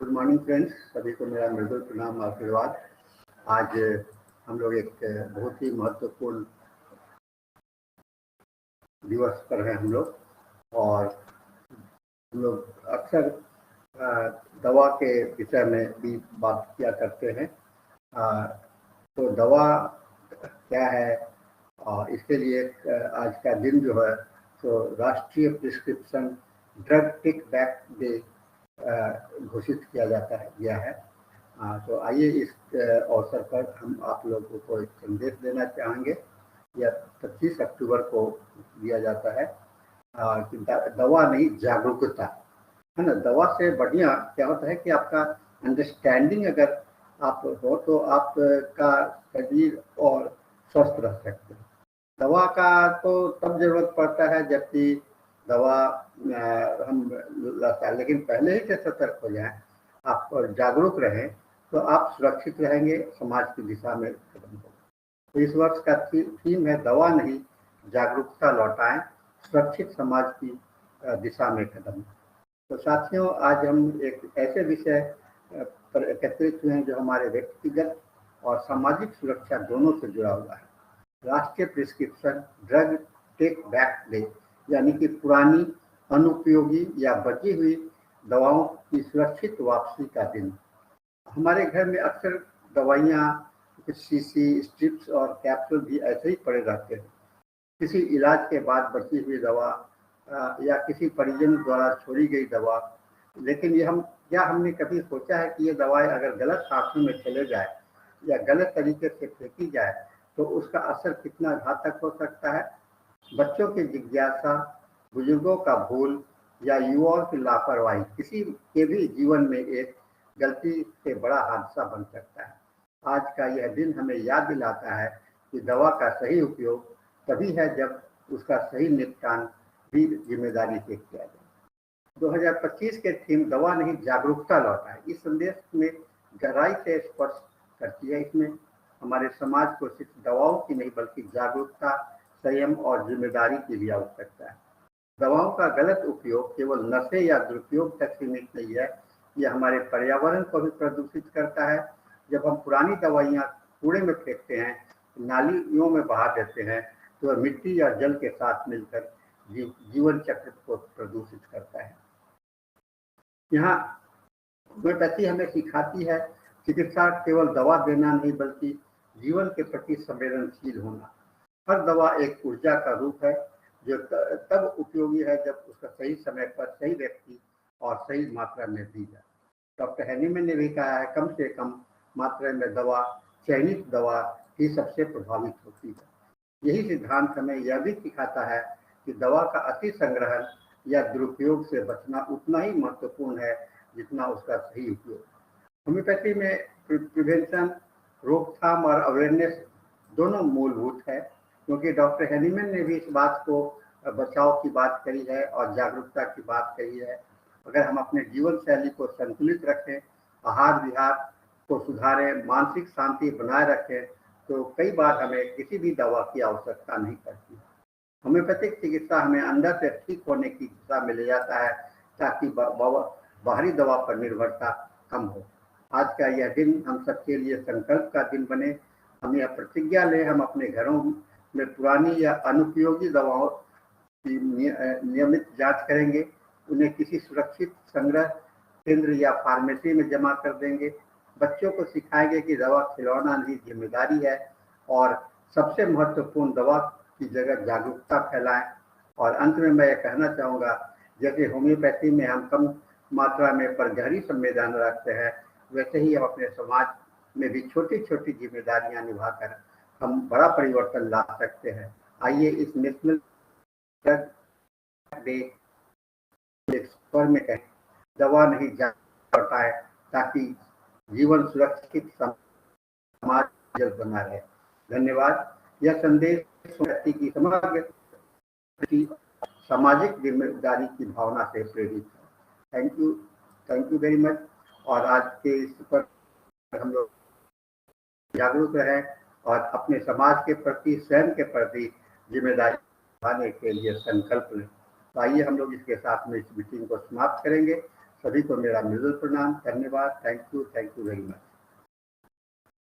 Good morning friends, सभी को मेरा मृदुल प्रणाम आशीर्वाद। आज हम लोग एक बहुत ही महत्वपूर्ण दिवस पर हैं हम लोग, और हम लोग अक्सर दवा के विषय में भी बात किया करते हैं। तो दवा क्या है, और इसके लिए आज का दिन जो है तो राष्ट्रीय prescription drug take back day घोषित किया गया है। तो आइए इस अवसर पर हम आप लोगों को एक संदेश देना चाहेंगे। यह 25 अक्टूबर को दिया जाता है कि दवा नहीं, जागरूकता है ना। दवा से बढ़िया क्या होता है कि आपका अंडरस्टैंडिंग अगर आप हो तो आपका शरीर और स्वस्थ रह सकते हैं। दवा का तो तब जरूरत पड़ता है जबकि दवा हम लाता है, लेकिन पहले ही से सतर्क हो जाएं, आप जागरूक रहें तो आप सुरक्षित रहेंगे, समाज की दिशा में कदम होगा। तो इस वर्ष का थीम है दवा नहीं, जागरूकता लौटाएं, सुरक्षित समाज की दिशा में कदम। तो साथियों, आज हम एक ऐसे विषय पर एकत्रित हुए हैं जो हमारे व्यक्तिगत और सामाजिक सुरक्षा दोनों से जुड़ा हुआ है। राष्ट्रीय prescription drug take back day, यानी कि पुरानी, अनुपयोगी या बची हुई दवाओं की सुरक्षित वापसी का दिन। हमारे घर में अक्सर दवाइयाँ, कुछ शीशी, स्ट्रिप्स और कैप्सूल भी ऐसे ही पड़े रहते हैं। किसी इलाज के बाद बची हुई दवा या किसी परिजन द्वारा छोड़ी गई दवा। लेकिन हमने कभी सोचा है कि ये दवाई अगर गलत हाथों में चले जाए या गलत तरीके से फेंकी जाए तो उसका असर कितना घातक हो सकता है। बच्चों की जिज्ञासा, बुजुर्गों का भूल या युवाओं की लापरवाही किसी के भी जीवन में एक गलती से बड़ा हादसा बन सकता है। आज का यह दिन हमें याद दिलाता है कि दवा का सही उपयोग तभी है जब उसका सही निपटान भी जिम्मेदारी से किया जाए। 2025 के थीम दवा नहीं, जागरूकता लौटाए, इस संदेश में गहराई से स्पर्श करती है। इसमें हमारे समाज को सिर्फ दवाओं की नहीं बल्कि जागरूकता, संयम और जिम्मेदारी की भी आवश्यकता है। दवाओं का गलत उपयोग केवल नशे या दुरुपयोग तक सीमित नहीं है, यह हमारे पर्यावरण को भी प्रदूषित करता है। जब हम पुरानी दवाइयाँ कूड़े में फेंकते हैं, नालियों में बहा देते हैं, तो वह मिट्टी या जल के साथ मिलकर जीवन चक्र को प्रदूषित करता है। यहाँ होम्योपैथी हमें सिखाती है चिकित्सा केवल दवा देना नहीं बल्कि जीवन के प्रति संवेदनशील होना। हर दवा एक ऊर्जा का रूप है जो तब उपयोगी है जब उसका सही समय पर सही व्यक्ति और सही मात्रा में दी जाए। डॉक्टर हैनीमैन ने भी कहा है, कम से कम मात्रा में दवा, चयनित दवा ही सबसे प्रभावित होती है। यही सिद्धांत हमें यह भी सिखाता है कि दवा का अति संग्रहण या दुरुपयोग से बचना उतना ही महत्वपूर्ण है जितना उसका सही उपयोग। होम्योपैथी में प्रिवेंशन, रोकथाम और अवेयरनेस दोनों मूलभूत है, क्योंकि डॉक्टर हैनीमैन ने भी इस बात को बचाव की बात कही है और जागरूकता की बात कही है। अगर हम अपने जीवन शैली को संतुलित रखें, आहार विहार को सुधारें, मानसिक शांति बनाए रखें, तो कई बार हमें किसी भी दवा की आवश्यकता नहीं पड़ती। होम्योपैथिक चिकित्सा हमें अंदर से ठीक होने की दिशा में ले जाता है ताकि बाहरी दवा पर निर्भरता कम हो। आज का यह दिन हम सबके लिए संकल्प का दिन बने। हम यह प्रतिज्ञा लें, हम अपने घरों में पुरानी या अनुपयोगी दवाओं की नियमित जांच करेंगे, उन्हें किसी सुरक्षित संग्रह केंद्र या फार्मेसी में जमा कर देंगे। बच्चों को सिखाएंगे कि दवा खिलौना नहीं, जिम्मेदारी है। और सबसे महत्वपूर्ण, दवा की जगह जागरूकता फैलाएं। और अंत में मैं यह कहना चाहूँगा, जैसे होम्योपैथी में हम कम मात्रा में पर गहरी संवेदना रखते हैं, वैसे ही हम अपने समाज में भी छोटी छोटी जिम्मेदारियां निभाकर हम बड़ा परिवर्तन ला सकते हैं। आइए इस नेशनल ड्रग डे पर में कहें, दवा नहीं, जागरूकता लौटाएं ताकि जीवन सुरक्षित समाज जल्द बना रहे। धन्यवाद। यह संदेश व्यक्ति की समग्र सामाजिक जिम्मेदारी की भावना से प्रेरित है। Thank you very much. और आज के इस पर हम लोग जागरूक रहें और अपने समाज के प्रति, स्वयं के प्रति जिम्मेदारी निभाने के लिए संकल्प लें। तो आइए हम लोग इसके साथ में इस मीटिंग को समाप्त करेंगे। सभी को मेरा मृदुल प्रणाम, धन्यवाद, थैंक यू वेरी मच।